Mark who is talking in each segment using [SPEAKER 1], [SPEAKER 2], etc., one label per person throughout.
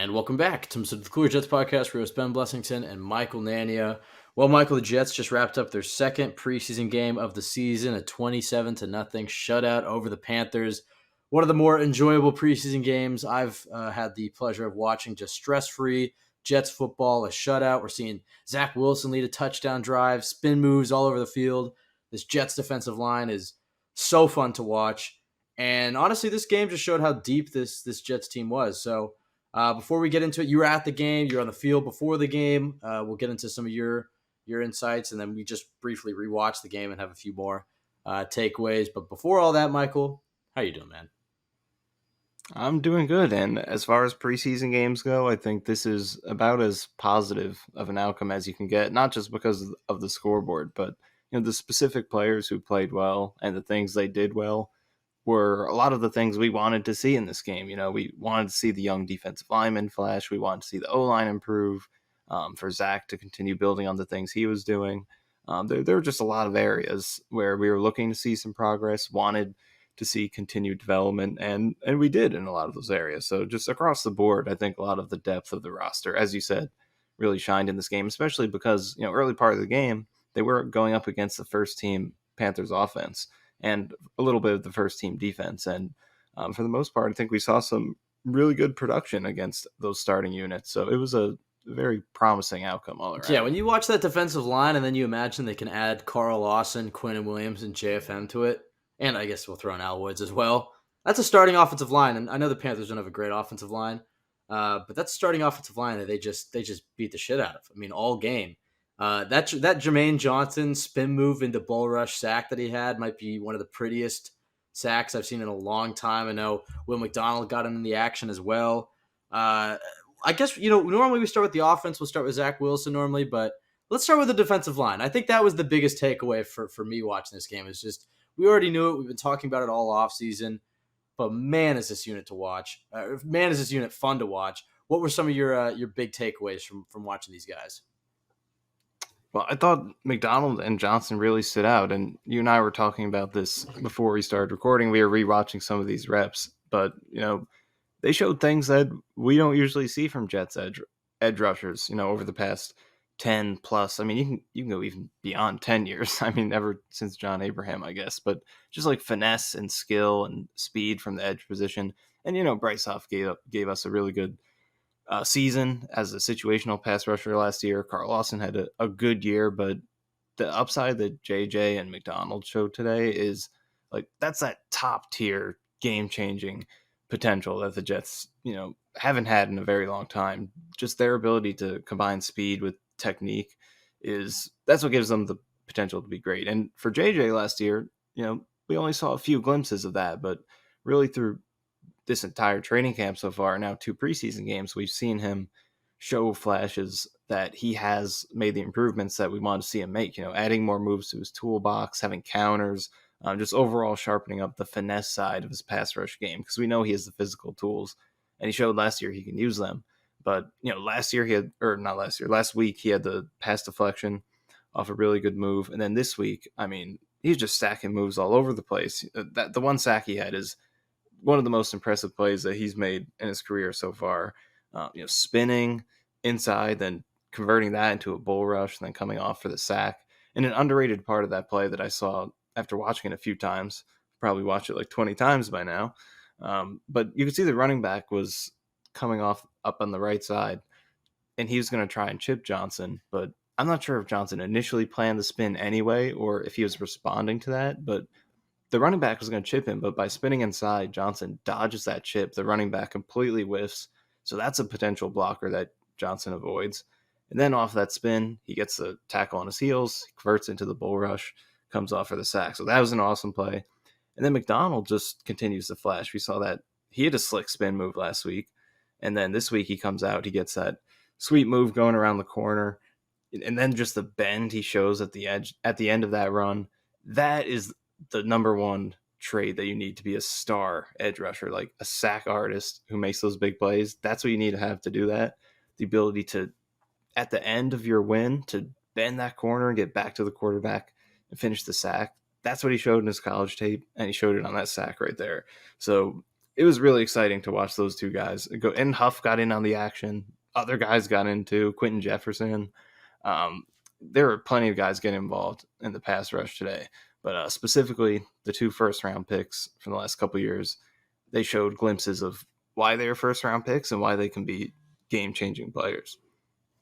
[SPEAKER 1] And welcome back to the Cooler Jets podcast. We're with Ben Blessington and Michael Nania. Well, Michael, the Jets just wrapped up their second preseason game of the season, a 27-0 shutout over the Panthers. One of the more enjoyable preseason games I've had the pleasure of watching. Just stress-free Jets football, a shutout. We're seeing Zach Wilson lead a touchdown drive, spin moves all over the field. This Jets defensive line is so fun to watch. And honestly, this game just showed how deep this Jets team was. So before we get into it, you were at the game, you're on the field before the game. We'll get into some of your insights, and then we just briefly rewatch the game and have a few more takeaways. But before all that, Michael, how you doing, man?
[SPEAKER 2] I'm doing good, and as far as preseason games go, I think this is about as positive of an outcome as you can get, not just because of the scoreboard, but the specific players who played well and the things they did well were a lot of the things we wanted to see in this game. We wanted to see the young defensive lineman flash. We wanted to see the O-line improve, for Zach to continue building on the things he was doing. There were just a lot of areas where we were looking to see some progress, wanted to see continued development, and we did in a lot of those areas. So just across the board, I think a lot of the depth of the roster, as you said, really shined in this game, especially because, early part of the game, they were going up against the first team Panthers offense and a little bit of the first team defense. And for the most part, I think we saw some really good production against those starting units. So it was a very promising outcome all around.
[SPEAKER 1] Yeah, when you watch that defensive line and then you imagine they can add Carl Lawson, Quinn Williams, and JFM to it, and I guess we'll throw in Al Woods as well. That's a starting offensive line, and I know the Panthers don't have a great offensive line, but that's a starting offensive line that they just beat the shit out of. I mean, all game. That Jermaine Johnson spin move into bull rush sack that he had might be one of the prettiest sacks I've seen in a long time. I know Will McDonald got him in the action as well. I guess, normally we start with the offense. We'll start with Zach Wilson normally, but let's start with the defensive line. I think that was the biggest takeaway for me watching this game. Is just we already knew it. We've been talking about it all offseason, but man, is this unit to watch. Man, is this unit fun to watch. What were some of your big takeaways from watching these guys?
[SPEAKER 2] Well, I thought McDonald and Johnson really stood out, and you and I were talking about this before we started recording. We were rewatching some of these reps, but they showed things that we don't usually see from Jets edge rushers. Over the past 10 plus. I mean, you can go even beyond 10 years. I mean, ever since John Abraham, I guess. But just like finesse and skill and speed from the edge position, and Bryce Huff gave us a really good season as a situational pass rusher last year. Carl Lawson had a good year, but the upside that JJ and McDonald showed today is like that's that top tier game changing potential that the Jets haven't had in a very long time. Just their ability to combine speed with technique that's what gives them the potential to be great. And for JJ last year, we only saw a few glimpses of that, but really through this entire training camp so far, now 2 preseason games, we've seen him show flashes that he has made the improvements that we want to see him make, adding more moves to his toolbox, having counters, just overall sharpening up the finesse side of his pass rush game, because we know he has the physical tools, and he showed last year he can use them. But, last week he had the pass deflection off a really good move. And then this week, I mean, he's just stacking moves all over the place. The one sack he had is one of the most impressive plays that he's made in his career so far. Spinning inside, then converting that into a bull rush, and then coming off for the sack. And an underrated part of that play that I saw after watching it a few times, probably watched it like 20 times by now. But you could see the running back was coming off up on the right side, and he was going to try and chip Johnson, but I'm not sure if Johnson initially planned the spin anyway, or if he was responding to that, but the running back was going to chip him, but by spinning inside, Johnson dodges that chip. The running back completely whiffs, so that's a potential blocker that Johnson avoids. And then off that spin, he gets the tackle on his heels, converts into the bull rush, comes off for the sack. So that was an awesome play. And then McDonald just continues to flash. We saw that he had a slick spin move last week, and then this week he comes out, he gets that sweet move going around the corner, and then just the bend he shows at the end of that run. That is the number one trait that you need to be a star edge rusher, like a sack artist who makes those big plays. That's what you need to have to do that. The ability to, at the end of your win, to bend that corner and get back to the quarterback and finish the sack. That's what he showed in his college tape, and he showed it on that sack right there. So it was really exciting to watch those two guys go. And Huff got in on the action. Other guys got into Quentin Jefferson. Um, there were plenty of guys getting involved in the pass rush today, but specifically the 2 first-round picks from the last couple of years, they showed glimpses of why they are first-round picks and why they can be game-changing players.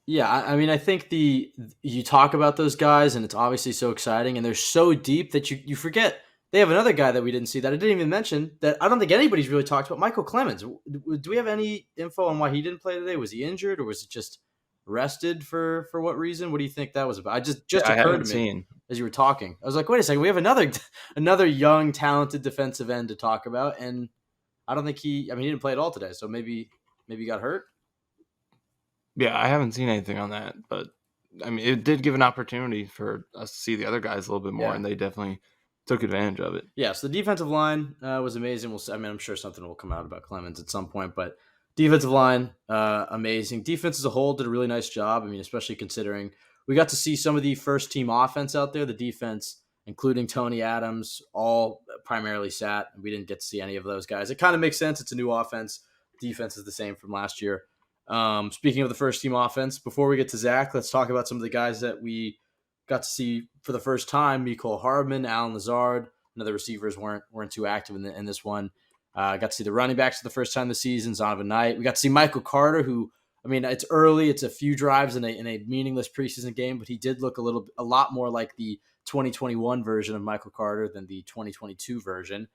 [SPEAKER 1] Yeah, I mean, I think you talk about those guys, and it's obviously so exciting, and they're so deep that you forget they have another guy that we didn't see that I didn't even mention that I don't think anybody's really talked about. Michael Clemens. Do we have any info on why he didn't play today? Was he injured, or was it just rested for what reason? What do you think that was about? I just
[SPEAKER 2] Yeah, I
[SPEAKER 1] occurred
[SPEAKER 2] haven't
[SPEAKER 1] to me
[SPEAKER 2] seen.
[SPEAKER 1] as you were talking. I was like, wait a second, we have another young, talented defensive end to talk about, and I don't think he. I mean, he didn't play at all today, so maybe he got hurt.
[SPEAKER 2] Yeah, I haven't seen anything on that, but I mean, it did give an opportunity for us to see the other guys a little bit more,
[SPEAKER 1] Yeah.
[SPEAKER 2] and they definitely took advantage of it.
[SPEAKER 1] Yeah, so the defensive line was amazing. I mean, I'm sure something will come out about Clemens at some point, but defensive line, amazing. Defense as a whole did a really nice job. I mean, especially considering we got to see some of the first team offense out there. The defense, including Tony Adams, all primarily sat. We didn't get to see any of those guys. It kind of makes sense. It's a new offense. Defense is the same from last year. Speaking of the first team offense, before we get to Zach, let's talk about some of the guys that we got to see for the first time. Mecole Hardman, Alan Lazard. The receivers weren't too active in this one. Got to see the running backs for the first time this season, Zonovan Knight. We got to see Michael Carter, who, I mean, it's early. It's a few drives in a meaningless preseason game, but he did look a lot more like the 2021 version of Michael Carter than the 2022 version.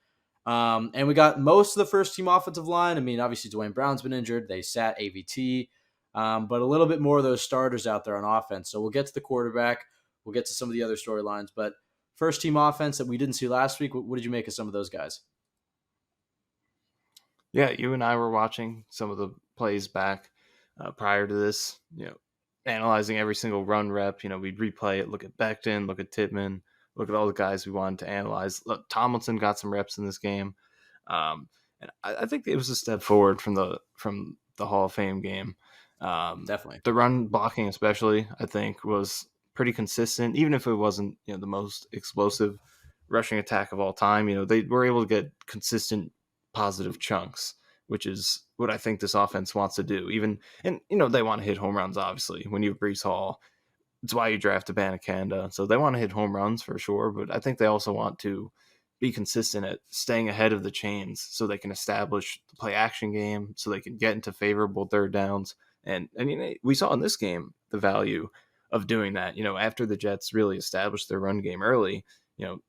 [SPEAKER 1] And we got most of the first team offensive line. I mean, obviously Dwayne Brown's been injured. They sat AVT, but a little bit more of those starters out there on offense. So we'll get to the quarterback. We'll get to some of the other storylines, but first team offense that we didn't see last week. What did you make of some of those guys?
[SPEAKER 2] Yeah, you and I were watching some of the plays back prior to this, analyzing every single run rep. We'd replay it, look at Becton, look at Tittman, look at all the guys we wanted to analyze. Look, Tomlinson got some reps in this game. And I think it was a step forward from the Hall of Fame game.
[SPEAKER 1] Definitely.
[SPEAKER 2] The run blocking, especially, I think, was pretty consistent, even if it wasn't the most explosive rushing attack of all time. They were able to get consistent positive chunks, which is what I think this offense wants to do. They want to hit home runs, obviously. When you have Brees Hall, it's why you draft Abanikanda. So they want to hit home runs for sure, but I think they also want to be consistent at staying ahead of the chains so they can establish the play action game, so they can get into favorable third downs. And we saw in this game the value of doing that. After the Jets really established their run game early,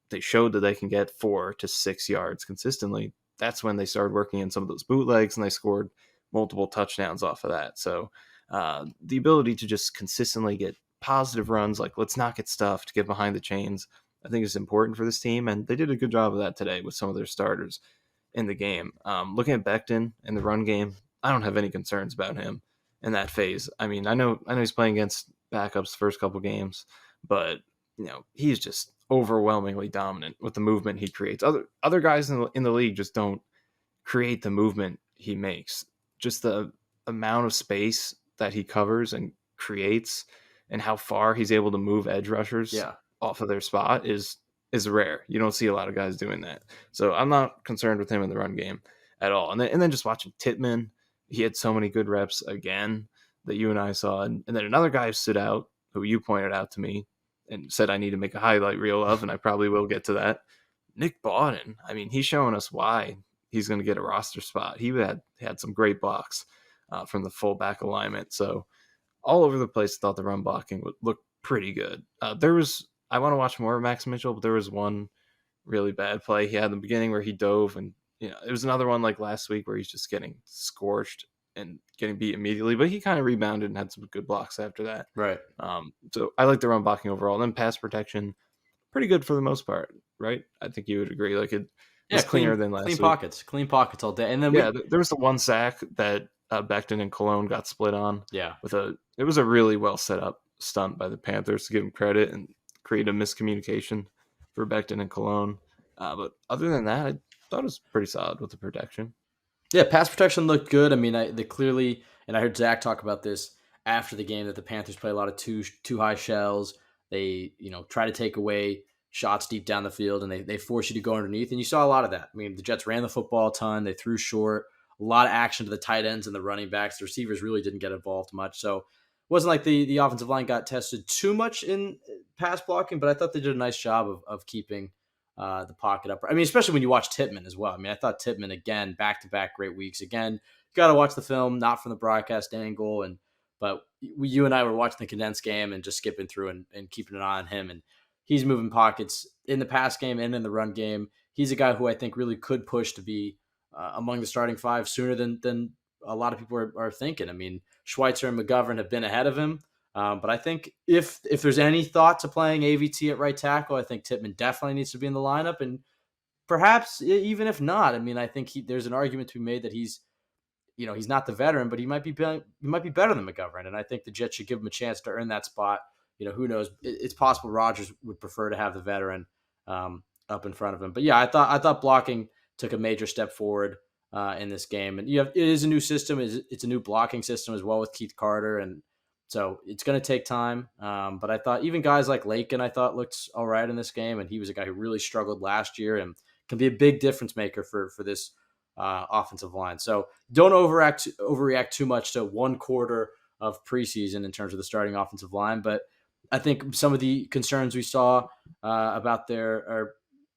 [SPEAKER 2] they showed that they can get 4 to 6 yards consistently. That's when they started working in some of those bootlegs, and they scored multiple touchdowns off of that. So the ability to just consistently get positive runs, like let's not get stuffed, get behind the chains, I think is important for this team, and they did a good job of that today with some of their starters in the game. Looking at Becton in the run game, I don't have any concerns about him in that phase. I mean, I know he's playing against backups the first couple games, but he's just overwhelmingly dominant with the movement he creates. Other guys in the league just don't create the movement he makes. Just the amount of space that he covers and creates, and how far he's able to move edge rushers off of their spot is rare. You don't see a lot of guys doing that. So I'm not concerned with him in the run game at all. And then just watching Tittman, he had so many good reps again that you and I saw. And then another guy who stood out, who you pointed out to me and said I need to make a highlight reel of, and I probably will get to that, Nick Bawden. I mean, he's showing us why he's going to get a roster spot. He had some great blocks from the fullback alignment. So all over the place, I thought the run blocking would look pretty good. I want to watch more of Max Mitchell, but there was one really bad play he had in the beginning where he dove, and it was another one like last week where he's just getting scorched and getting beat immediately, but he kind of rebounded and had some good blocks after that.
[SPEAKER 1] Right.
[SPEAKER 2] So I like the run blocking overall. And then pass protection, pretty good for the most part, right? I think you would agree. Like it was cleaner than last week.
[SPEAKER 1] Clean pockets all day. And then
[SPEAKER 2] there was the one sack that Becton and Cologne got split on.
[SPEAKER 1] Yeah.
[SPEAKER 2] It was a really well set up stunt by the Panthers, to give them credit, and create a miscommunication for Becton and Cologne. But other than that, I thought it was pretty solid with the protection.
[SPEAKER 1] Yeah, pass protection looked good. I mean, they clearly, and I heard Zach talk about this after the game, that the Panthers play a lot of too high shells. They try to take away shots deep down the field, and they force you to go underneath. And you saw a lot of that. I mean, the Jets ran the football a ton. They threw short, a lot of action to the tight ends and the running backs. The receivers really didn't get involved much. So it wasn't like the offensive line got tested too much in pass blocking, but I thought they did a nice job of keeping the pocket up. I mean, especially when you watch Tippmann as well. I mean, I thought Tippmann, again, back-to-back great weeks. Again, you got to watch the film, not from the broadcast angle, but you and I were watching the condensed game and just skipping through and keeping an eye on him. And he's moving pockets in the pass game and in the run game. He's a guy who I think really could push to be among the starting five sooner than a lot of people are thinking. I mean, Schweitzer and McGovern have been ahead of him. But I think if there's any thought to playing AVT at right tackle, I think Tippmann definitely needs to be in the lineup. And perhaps even if not, I mean, I think there's an argument to be made that he's not the veteran, but he might be better than McGovern. And I think the Jets should give him a chance to earn that spot. Who knows? It's possible Rodgers would prefer to have the veteran up in front of him. But yeah, I thought blocking took a major step forward in this game. And it is a new system. It's a new blocking system as well with Keith Carter. And so it's going to take time. But I thought even guys like Lakin, I thought looked all right in this game. And he was a guy who really struggled last year and can be a big difference maker for this offensive line. So don't overreact too much to one quarter of preseason in terms of the starting offensive line. But I think some of the concerns we saw about their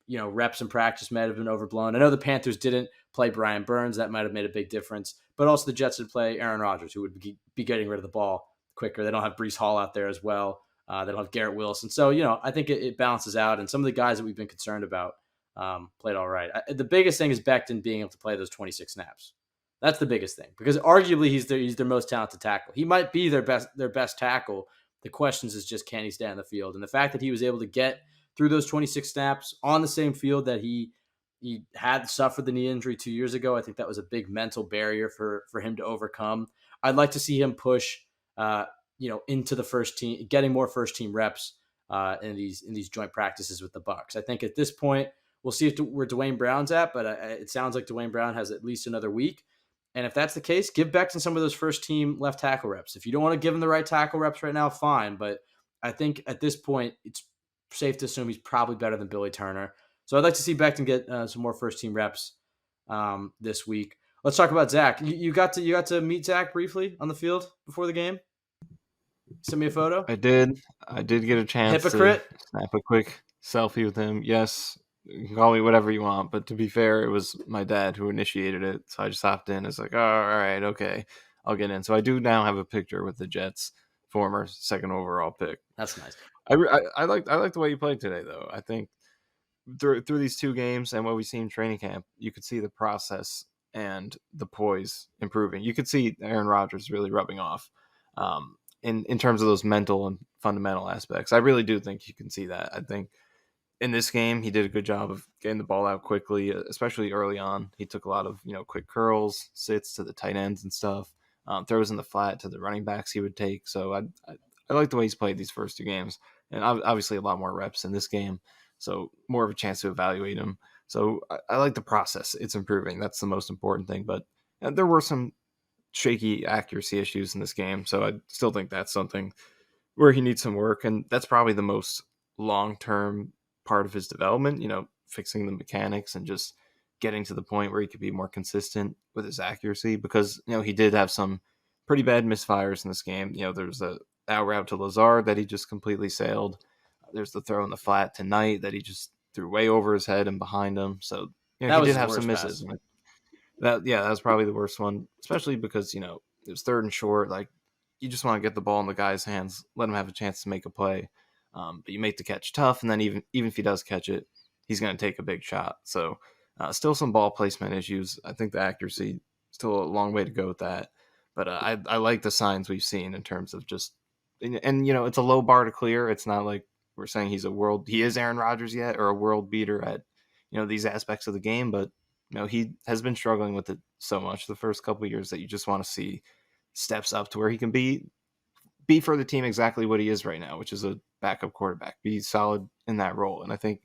[SPEAKER 1] reps in practice might have been overblown. I know the Panthers didn't play Brian Burns. That might have made a big difference. But also the Jets would play Aaron Rodgers, who would be getting rid of the ball quicker. They don't have Breece Hall out there as well. They don't have Garrett Wilson. So, I think it balances out. And some of the guys that we've been concerned about played all right. The biggest thing is Becton being able to play those 26 snaps. That's the biggest thing because arguably he's their most talented tackle. He might be their best tackle. The question is just, can he stay on the field? And the fact that he was able to get through those 26 snaps on the same field that he had suffered the knee injury 2 years ago, I think that was a big mental barrier for him to overcome. I'd like to see him push, into the first team, getting more first team reps in these joint practices with the Bucs. I think at this point, we'll see where Dwayne Brown's at, but it sounds like Dwayne Brown has at least another week. And if that's the case, give Becton some of those first team left tackle reps. If you don't want to give him the right tackle reps right now, fine. But I think at this point, it's safe to assume he's probably better than Billy Turner. So I'd like to see Becton get some more first team reps this week. Let's talk about Zach. You got to meet Zach briefly on the field before the game. Send me a photo.
[SPEAKER 2] I did get a chance
[SPEAKER 1] Hypocrite.
[SPEAKER 2] to snap a quick selfie with him. Yes. You can call me whatever you want, but to be fair, it was my dad who initiated it. So I just hopped in. It's like, oh, all right, okay, I'll get in. So I do now have a picture with the Jets' former second overall pick.
[SPEAKER 1] That's nice.
[SPEAKER 2] I like the way you played today, though. I think through these two games and what we've seen in training camp, you could see the process and the poise improving. You could see Aaron Rodgers really rubbing off in terms of those mental and fundamental aspects. I really do think you can see that. I think in this game, he did a good job of getting the ball out quickly, especially early on. He took a lot of quick curls, sits to the tight ends and stuff, throws in the flat to the running backs he would take. So I like the way he's played these first two games, and obviously a lot more reps in this game, so more of a chance to evaluate him. So I like the process; it's improving. That's the most important thing. But there were some shaky accuracy issues in this game, so I still think that's something where he needs some work, and that's probably the most long-term part of his development, fixing the mechanics and just getting to the point where he could be more consistent with his accuracy because, he did have some pretty bad misfires in this game. There's a out route to Lazard that he just completely sailed. There's the throw in the flat to Knight that he just threw way over his head and behind him. So, he did have some misses. That was probably the worst one, especially because, it was third and short. Like, you just want to get the ball in the guy's hands, let him have a chance to make a play. But you make the catch tough, and then even if he does catch it, he's going to take a big shot. So still some ball placement issues. I think the accuracy, still a long way to go with that. But I like the signs we've seen in terms of just – and it's a low bar to clear. It's not like we're saying he is Aaron Rodgers yet or a world beater at, these aspects of the game. But, he has been struggling with it so much the first couple of years that you just want to see steps up to where he can be for the team exactly what he is right now, which is a backup quarterback, be solid in that role. And I think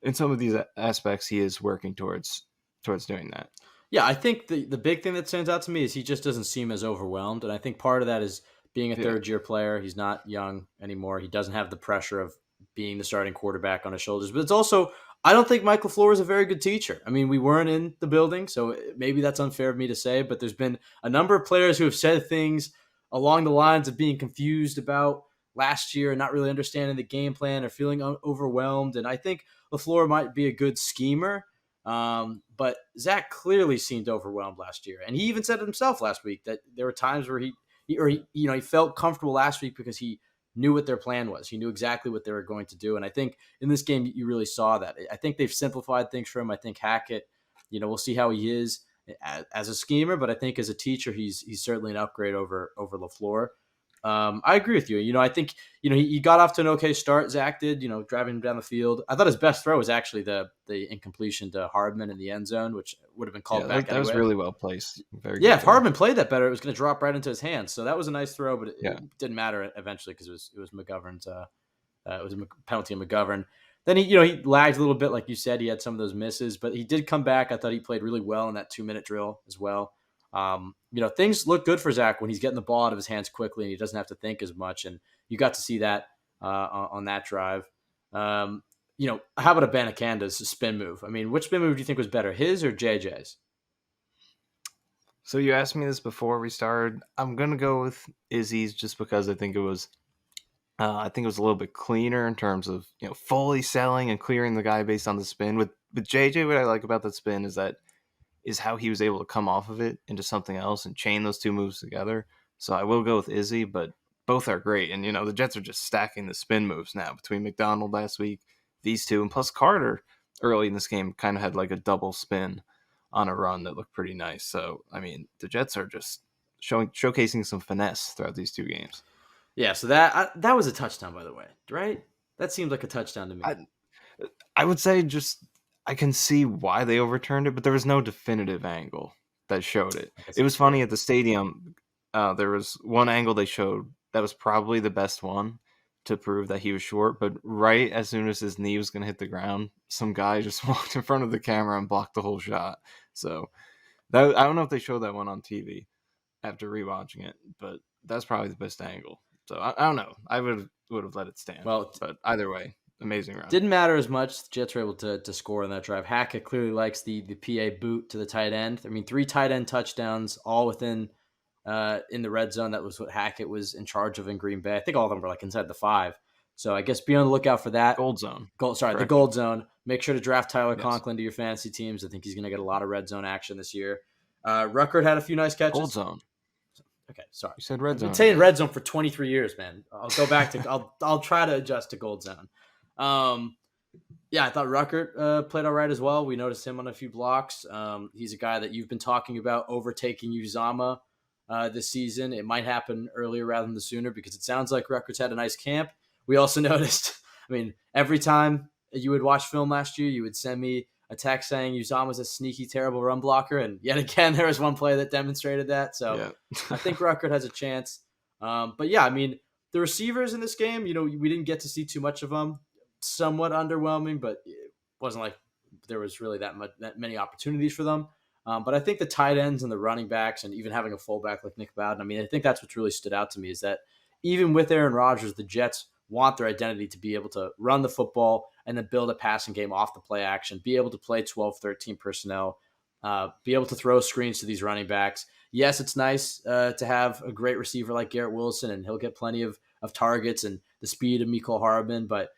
[SPEAKER 2] in some of these aspects, he is working towards doing that.
[SPEAKER 1] Yeah, I think the big thing that stands out to me is he just doesn't seem as overwhelmed. And I think part of that is being a third-year player. He's not young anymore. He doesn't have the pressure of being the starting quarterback on his shoulders. But it's also, I don't think Mike LaFleur is a very good teacher. I mean, we weren't in the building, so maybe that's unfair of me to say, but there's been a number of players who have said things along the lines of being confused about last year and not really understanding the game plan or feeling overwhelmed. And I think LaFleur might be a good schemer. But Zach clearly seemed overwhelmed last year. And he even said it himself last week that there were times where he felt comfortable last week because he knew what their plan was. He knew exactly what they were going to do. And I think in this game, you really saw that. I think they've simplified things for him. I think Hackett, we'll see how he is as a schemer, but I think as a teacher, he's certainly an upgrade over LaFleur. I agree with you. I think, he got off to an okay start. Zach did, driving him down the field. I thought his best throw was actually the incompletion to Hardman in the end zone, which would have been called back.
[SPEAKER 2] That was really well placed. Very
[SPEAKER 1] yeah.
[SPEAKER 2] good
[SPEAKER 1] If Hardman played that better, it was going to drop right into his hands. So that was a nice throw, but it didn't matter eventually because it was McGovern's. It was a penalty on McGovern. Then he lagged a little bit, like you said. He had some of those misses, but he did come back. I thought he played really well in that 2-minute drill as well. Things look good for Zach when he's getting the ball out of his hands quickly and he doesn't have to think as much. And you got to see that on that drive. How about Abanakanda's spin move? I mean, which spin move do you think was better, his or JJ's?
[SPEAKER 2] So you asked me this before we started. I'm gonna go with Izzy's just because I think it was a little bit cleaner in terms of fully selling and clearing the guy based on the spin. With JJ, what I like about that spin is how he was able to come off of it into something else and chain those two moves together. So I will go with Izzy, but both are great. And, the Jets are just stacking the spin moves now between McDonald last week, these two, and plus Carter early in this game kind of had like a double spin on a run that looked pretty nice. So, I mean, the Jets are just showcasing some finesse throughout these two games.
[SPEAKER 1] Yeah, so that was a touchdown, by the way, right? That seemed like a touchdown to me.
[SPEAKER 2] I would say I can see why they overturned it, but there was no definitive angle that showed it. It was funny at the stadium. There was one angle they showed that was probably the best one to prove that he was short, but right as soon as his knee was going to hit the ground, some guy just walked in front of the camera and blocked the whole shot. So I don't know if they showed that one on TV after rewatching it, but that's probably the best angle. So I don't know. I would have let it stand.
[SPEAKER 1] Well,
[SPEAKER 2] but either way, amazing run.
[SPEAKER 1] Didn't matter as much. The Jets were able to score on that drive. Hackett clearly likes the PA boot to the tight end. I mean, 3 tight end touchdowns, all within in the red zone. That was what Hackett was in charge of in Green Bay. I think all of them were like inside the 5. So I guess be on the lookout for that.
[SPEAKER 2] Gold zone.
[SPEAKER 1] The gold zone. Make sure to draft Tyler Conklin to your fantasy teams. I think he's going to get a lot of red zone action this year. Ruckert had a few nice catches.
[SPEAKER 2] Gold zone.
[SPEAKER 1] Okay, sorry.
[SPEAKER 2] You said red zone.
[SPEAKER 1] I've been saying red zone for 23 years, man. I'll go back to I'll try to adjust to gold zone. I thought Ruckert played all right as well. We noticed him on a few blocks. He's a guy that you've been talking about overtaking Uzama this season. It might happen earlier rather than the sooner because it sounds like Ruckert's had a nice camp. We also noticed, every time you would watch film last year, you would send me a text saying Uzama's a sneaky, terrible run blocker. And yet again, there was one play that demonstrated that. So I think Ruckert has a chance. The receivers in this game, we didn't get to see too much of them. Somewhat underwhelming, but it wasn't like there was really that many opportunities for them. But I think the tight ends and the running backs and even having a fullback like Nick Bowden, I think that's what's really stood out to me is that even with Aaron Rodgers, the Jets want their identity to be able to run the football and then build a passing game off the play action, be able to play 12, 13 personnel, be able to throw screens to these running backs. Yes, it's nice to have a great receiver like Garrett Wilson, and he'll get plenty of targets and the speed of Mecole Hardman. But,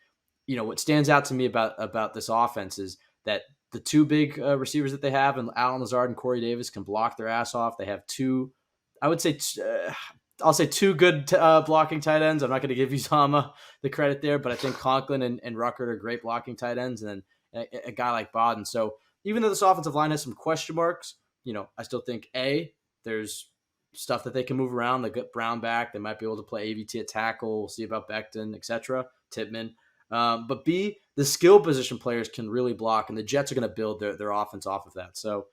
[SPEAKER 1] what stands out to me about this offense is that the 2 big receivers that they have, and Allen Lazard and Corey Davis, can block their ass off. They have 2, I'll say 2 good blocking tight ends. I'm not going to give Uzama the credit there, but I think Conklin and Ruckert are great blocking tight ends, and then a guy like Bowden. So even though this offensive line has some question marks, I still think there's stuff that they can move around. They got Brown back. They might be able to play AVT at tackle. We'll see about Becton, etc. Tippmann. But B, the skill position players can really block, and the Jets are going to build their offense off of that. So,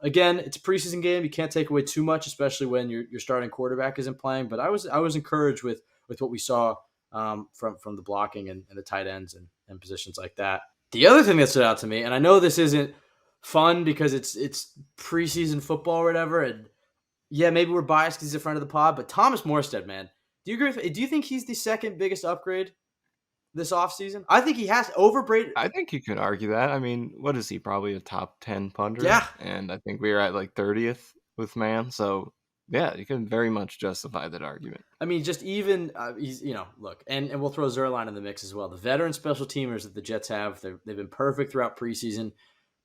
[SPEAKER 1] again, it's a preseason game. You can't take away too much, especially when your starting quarterback isn't playing. But I was encouraged with what we saw from the blocking and the tight ends and positions like that. The other thing that stood out to me, and I know this isn't fun because it's preseason football or whatever, and yeah, maybe we're biased because he's a friend of the pod, but Thomas Morstead, man, do you agree? Do you think he's the second biggest upgrade this offseason? I think he has overrated.
[SPEAKER 2] I think you could argue that. I mean, what is he? Probably a top 10 punter,
[SPEAKER 1] Yeah.
[SPEAKER 2] and I think we were at like 30th with man. So yeah, you can very much justify that argument.
[SPEAKER 1] I mean, just even he's look, and we'll throw Zerline in the mix as well. The veteran special teamers that the Jets have, they've been perfect throughout preseason.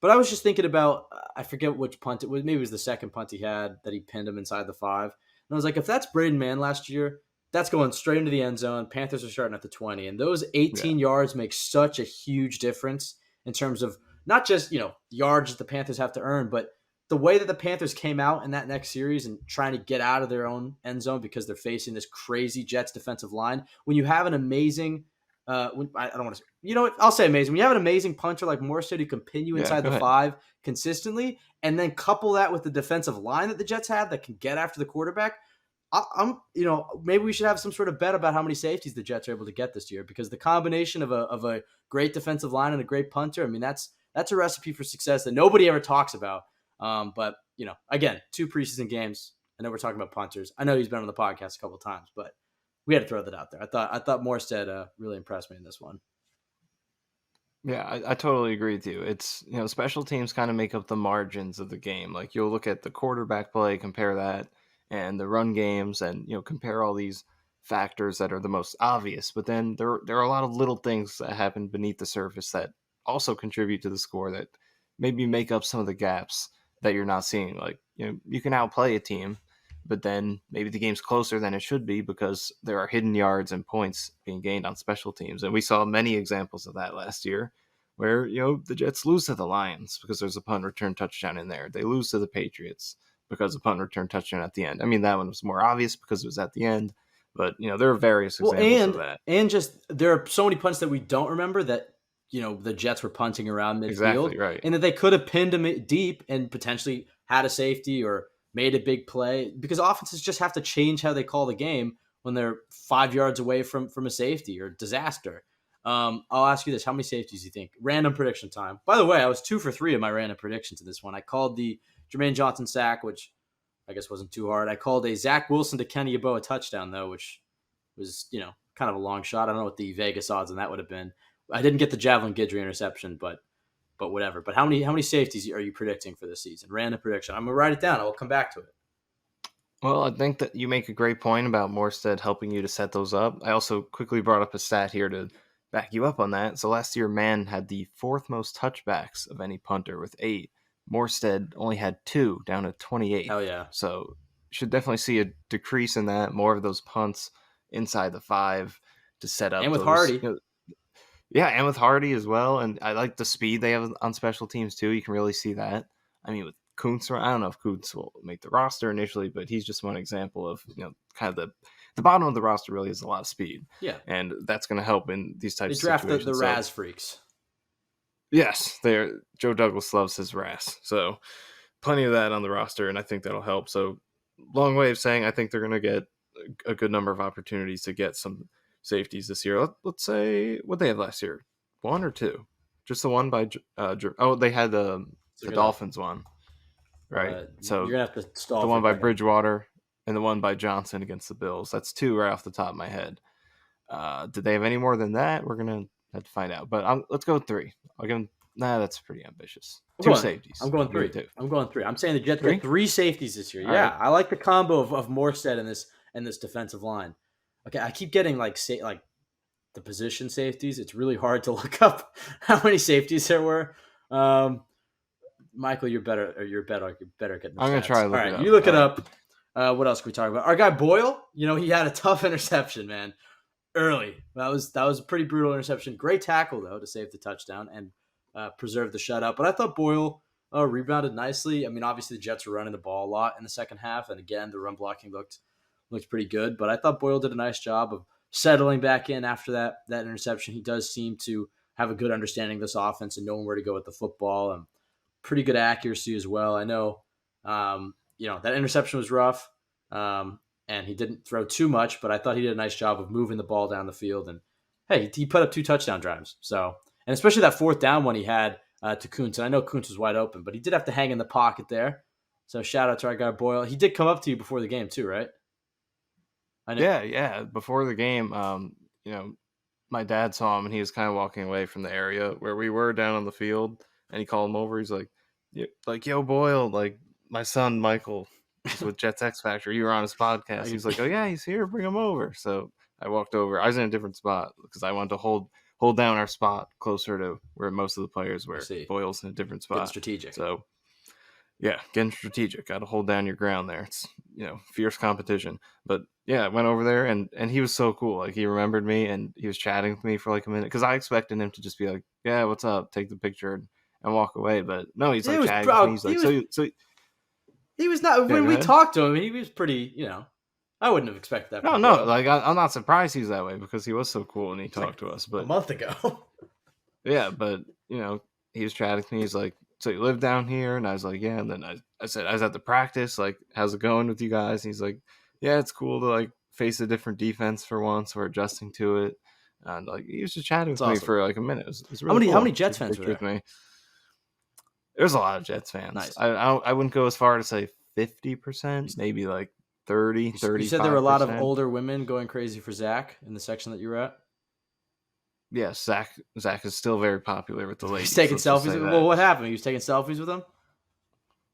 [SPEAKER 1] But I was just thinking about I forget which punt it was. Maybe it was the second punt he had that he pinned him inside the 5. And I was like, if that's Braden Mann last year, that's going straight into the end zone. Panthers are starting at the 20, and those
[SPEAKER 2] Yeah.
[SPEAKER 1] 18 yards make such a huge difference in terms of not just yards that the Panthers have to earn, but the way that the Panthers came out in that next series and trying to get out of their own end zone because they're facing this crazy Jets defensive line. When you have an amazing, I don't want to, I'll say amazing. When you have an amazing puncher like Morstead who can pin you
[SPEAKER 2] Yeah,
[SPEAKER 1] inside
[SPEAKER 2] go
[SPEAKER 1] the
[SPEAKER 2] ahead.
[SPEAKER 1] 5 consistently, and then couple that with the defensive line that the Jets had that can get after the quarterback. Maybe we should have some sort of bet about how many safeties the Jets are able to get this year, because the combination of a great defensive line and a great punter, I mean, that's a recipe for success that nobody ever talks about. But again, 2 preseason games. I know we're talking about punters. I know he's been on the podcast a couple of times, but we had to throw that out there. I thought Morstead really impressed me in this one.
[SPEAKER 2] Yeah, I totally agree with you. It's, special teams kind of make up the margins of the game. Like, you'll look at the quarterback play, compare that, and the run games, and, compare all these factors that are the most obvious. But then there are a lot of little things that happen beneath the surface that also contribute to the score that maybe make up some of the gaps that you're not seeing. Like, you can outplay a team, but then maybe the game's closer than it should be because there are hidden yards and points being gained on special teams. And we saw many examples of that last year where, the Jets lose to the Lions because there's a punt return touchdown in there. They lose to the Patriots because of punt return touchdown at the end. I mean, that one was more obvious because it was at the end, but, there are various
[SPEAKER 1] Well,
[SPEAKER 2] examples of that.
[SPEAKER 1] and just there are so many punts that we don't remember that the Jets were punting around midfield,
[SPEAKER 2] Exactly right.
[SPEAKER 1] and that they could have pinned him deep and potentially had a safety or made a big play, because offenses just have to change how they call the game when they're 5 yards away from a safety or disaster. I'll ask you this: how many safeties do you think? Random prediction time. By the way, I was 2 for 3 in my random predictions in this one. I called the Jermaine Johnson sack, which I guess wasn't too hard. I called a Zach Wilson to Kenny Yeboah touchdown, though, which was, kind of a long shot. I don't know what the Vegas odds on that would have been. I didn't get the Javelin Guidry interception, but whatever. But how many safeties are you predicting for this season? Random prediction. I'm gonna write it down. I will come back to it.
[SPEAKER 2] Well, I think that you make a great point about Morstead helping you to set those up. I also quickly brought up a stat here to back you up on that. So last year, Mann had the 4th most touchbacks of any punter with 8. Morstead only had 2, down to 28.
[SPEAKER 1] Hell yeah.
[SPEAKER 2] So should definitely see a decrease in that. More of those punts inside the 5 to set up.
[SPEAKER 1] And with
[SPEAKER 2] those,
[SPEAKER 1] Hardy.
[SPEAKER 2] Yeah, and with Hardy as well. And I like the speed they have on special teams too. You can really see that. I mean, with Kuntz, I don't know if Kuntz will make the roster initially, but he's just one example of, kind of the bottom of the roster really has a lot of speed.
[SPEAKER 1] Yeah.
[SPEAKER 2] And that's going to help in these
[SPEAKER 1] They
[SPEAKER 2] types of
[SPEAKER 1] draft
[SPEAKER 2] situations.
[SPEAKER 1] the Raz freaks.
[SPEAKER 2] Yes, Joe Douglas loves his Raz. So plenty of that on the roster, and I think that'll help. So long way of saying I think they're going to get a good number of opportunities to get some safeties this year. Let's say, what they had last year? 1 or 2? Just the one by they had the Dolphins one, right? So
[SPEAKER 1] you're gonna have to stall.
[SPEAKER 2] The one by Bridgewater and the one by Johnson against the Bills. That's 2 right off the top of my head. Did they have any more than that? We're gonna have to find out. But let's go 3. I'll give them. Nah, that's pretty ambitious. 2 safeties.
[SPEAKER 1] I'm going 3. I'm going 3. I'm saying the Jets get 3 safeties this year. Yeah, right. I like the combo of Morstead and this defensive line. Okay, I keep getting like the position safeties. It's really hard to look up how many safeties there were. Michael, you're better. You're better getting the
[SPEAKER 2] I'm going to try to look it up.
[SPEAKER 1] You look it up. What else can we talk about? Our guy Boyle, he had a tough interception, man, early. That was a pretty brutal interception. Great tackle, though, to save the touchdown and preserve the shutout. But I thought Boyle rebounded nicely. I mean, obviously the Jets were running the ball a lot in the second half. And again, the run blocking looked pretty good. But I thought Boyle did a nice job of settling back in after that interception. He does seem to have a good understanding of this offense and knowing where to go with the football, and pretty good accuracy as well. I know, that interception was rough, and he didn't throw too much, but I thought he did a nice job of moving the ball down the field. And hey, he put up 2 touchdown drives. So, and especially that 4th down one he had to Kuntz. And I know Kuntz was wide open, but he did have to hang in the pocket there. So shout out to our guy Boyle. He did come up to you before the game too, right?
[SPEAKER 2] Yeah. Before the game, my dad saw him and he was kind of walking away from the area where we were down on the field, and he called him over. He's like, Yo, Boyle, like my son Michael is with Jets X Factor. You were on his podcast. He's like, oh yeah, he's here. Bring him over. So I walked over. I was in a different spot because I wanted to hold down our spot closer to where most of the players were. Boyle's in a different spot.
[SPEAKER 1] Getting strategic.
[SPEAKER 2] So yeah, getting strategic. Got to hold down your ground there. It's, fierce competition. But yeah, I went over there and he was so cool. Like he remembered me and he was chatting with me for like a minute because I expected him to just be like, yeah, what's up? Take the picture and walk away. But no, he's like chatting with me. He's like,
[SPEAKER 1] he was not, when we talked to him, he was pretty, I wouldn't have expected that.
[SPEAKER 2] No, like I'm not surprised he's that way because he was so cool and he talked to us. But
[SPEAKER 1] a month ago.
[SPEAKER 2] Yeah, but he was chatting with me. He's like, so you live down here? And I was like, yeah. And then I said, I was at the practice. Like, how's it going with you guys? And he's like, yeah, it's cool to like face a different defense for once. We're adjusting to it. And like, he was just chatting with me for like a minute. It was really cool.
[SPEAKER 1] How many Jets fans were there?
[SPEAKER 2] With me. There's a lot of Jets fans.
[SPEAKER 1] Nice.
[SPEAKER 2] I wouldn't go as far to say 50%, maybe like 30, 35%.
[SPEAKER 1] You said there were a lot of older women going crazy for Zach in the section that you were at?
[SPEAKER 2] Yes, Zach is still very popular with the ladies.
[SPEAKER 1] He's taking selfies. Well, what happened? He was taking selfies with them?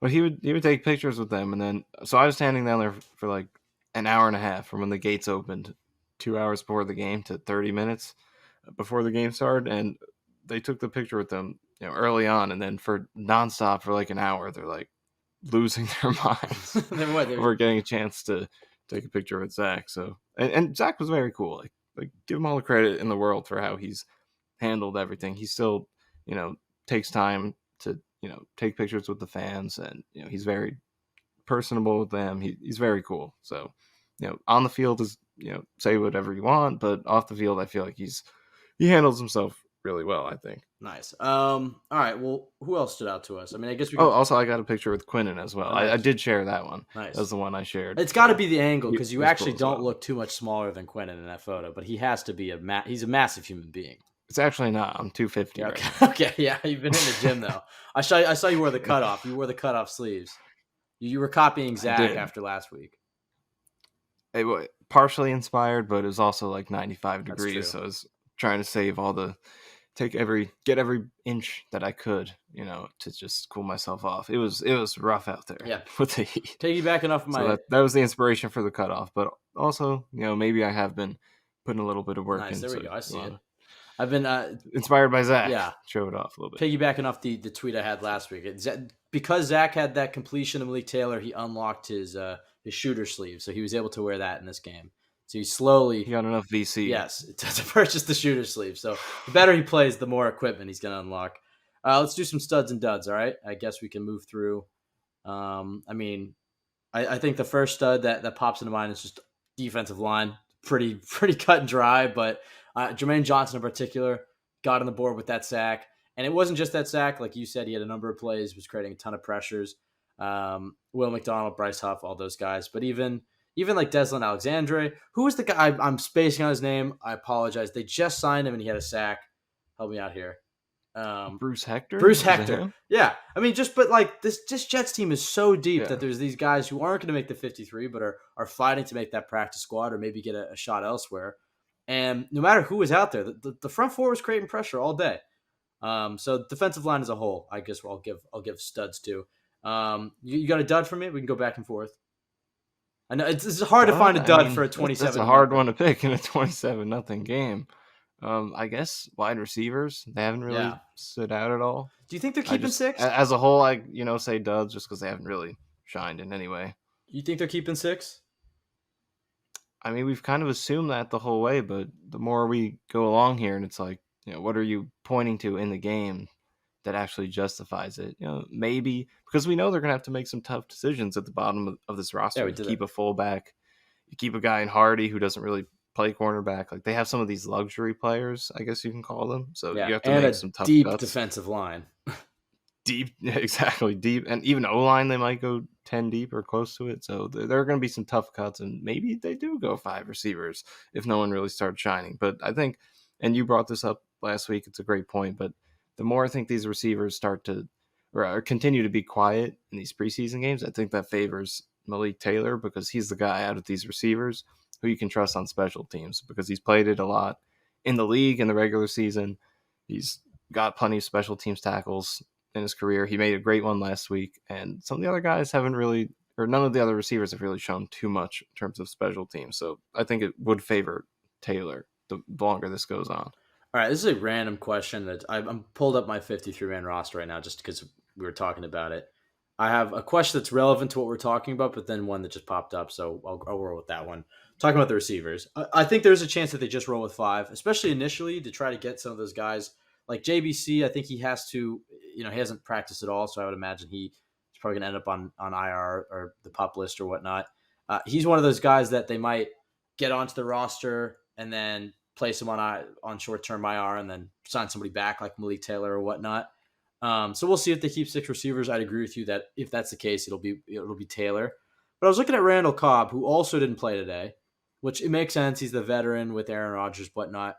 [SPEAKER 2] Well, he would take pictures with them, and then so I was standing down there for like an hour and a half from when the gates opened, 2 hours before the game to 30 minutes before the game started, and they took the picture with them, early on, and then for nonstop for like an hour, they're like losing their minds. We're getting a chance to take a picture with Zach. So and Zach was very cool. Like give him all the credit in the world for how he's handled everything. He still, takes time to, take pictures with the fans, and he's very personable with them. He's very cool. So, on the field is, say whatever you want, but off the field, I feel like he handles himself really well, I think.
[SPEAKER 1] Nice. All right. Well, who else stood out to us? I mean, I guess we can...
[SPEAKER 2] also I got a picture with Quinnen as well.
[SPEAKER 1] Nice.
[SPEAKER 2] I did share that one.
[SPEAKER 1] Nice.
[SPEAKER 2] That's the one I shared.
[SPEAKER 1] It's got to be the angle because you actually don't look too much smaller than Quinnen in that photo, but he has to be he's a massive human being.
[SPEAKER 2] It's actually not. I'm 250
[SPEAKER 1] okay.
[SPEAKER 2] Right now.
[SPEAKER 1] Okay, yeah, you've been in the gym though. I saw you wore the cutoff. You wore the cutoff sleeves. You were copying Zach after last week.
[SPEAKER 2] It was partially inspired, but it was also like 95 degrees, so I was trying to save all the get every inch that I could, to just cool myself off. It was rough out there.
[SPEAKER 1] Yeah,
[SPEAKER 2] with the heat.
[SPEAKER 1] Piggybacking off my
[SPEAKER 2] that was the inspiration for the cutoff, but also, maybe I have been putting a little bit of work into.
[SPEAKER 1] There we go. I see it. I've been
[SPEAKER 2] inspired by Zach.
[SPEAKER 1] Yeah,
[SPEAKER 2] show it off a little bit.
[SPEAKER 1] Piggybacking off the tweet I had last week, because Zach had that completion of Malik Taylor, he unlocked his shooter sleeve, so he was able to wear that in this game. So he
[SPEAKER 2] got enough VC.
[SPEAKER 1] Yes, to purchase the shooter sleeve. So the better he plays, the more equipment he's going to unlock. Let's do some studs and duds, all right? I guess we can move through. I think the first stud that pops into mind is just defensive line. Pretty cut and dry, but Jermaine Johnson in particular got on the board with that sack. And it wasn't just that sack. Like you said, he had a number of plays, was creating a ton of pressures. Will McDonald, Bryce Huff, all those guys. But even like Deslin Alexandre, who was the guy? I'm spacing on his name. I apologize. They just signed him and he had a sack. Help me out here.
[SPEAKER 2] Bruce Hector?
[SPEAKER 1] Bruce Hector. Yeah. I mean, but like this Jets team is so deep that there's these guys who aren't going to make the 53, but are fighting to make that practice squad or maybe get a shot elsewhere. And no matter who is out there, the front four was creating pressure all day. So defensive line as a whole, I guess I'll give studs to. You got a dud for me? We can go back and forth. I know it's hard to find a dud for a 27.
[SPEAKER 2] That's a hard one to pick in a 27-0 game. I guess wide receivers, they haven't really stood out at all.
[SPEAKER 1] Do you think they're keeping six?
[SPEAKER 2] As a whole, I say duds just because they haven't really shined in any way.
[SPEAKER 1] You think they're keeping six?
[SPEAKER 2] I mean, we've kind of assumed that the whole way, but the more we go along here, and it's like, what are you pointing to in the game that actually justifies it? Maybe because we know they're going to have to make some tough decisions at the bottom of this roster. You keep a fullback, you keep a guy in Hardy who doesn't really play cornerback. Like they have some of these luxury players, I guess you can call them. So you have to make some tough
[SPEAKER 1] deep
[SPEAKER 2] cuts.
[SPEAKER 1] Defensive line.
[SPEAKER 2] Deep, exactly deep, and even O-line they might go 10 deep or close to it. So there are going to be some tough cuts, and maybe they do go 5 receivers if no one really starts shining. But I think, and you brought this up last week, it's a great point. But the more I think these receivers start to or continue to be quiet in these preseason games, I think that favors Malik Taylor because he's the guy out of these receivers who you can trust on special teams because he's played it a lot. in the league in the regular season. He's got plenty of special teams tackles in his career. He made a great one last week, and some of the other guys haven't really, or none of the other receivers have really shown too much in terms of special teams. So I think it would favor Taylor the longer this goes on.
[SPEAKER 1] All right, this is a random question that I'm pulled up my 53-man roster right now just because we were talking about it. I have a question that's relevant to what we're talking about, but then one that just popped up, so I'll roll with that one. Talking about the receivers, I think there's a chance that they just roll with five, especially initially to try to get some of those guys like JBC. I think he has to, he hasn't practiced at all, so I would imagine he's probably going to end up on IR or the pup list or whatnot. He's one of those guys that they might get onto the roster and then place him on short term IR and then sign somebody back like Malik Taylor or whatnot. So we'll see if they keep six receivers. I'd agree with you that if that's the case, it'll be Taylor. But I was looking at Randall Cobb, who also didn't play today, which it makes sense. He's the veteran with Aaron Rodgers, whatnot.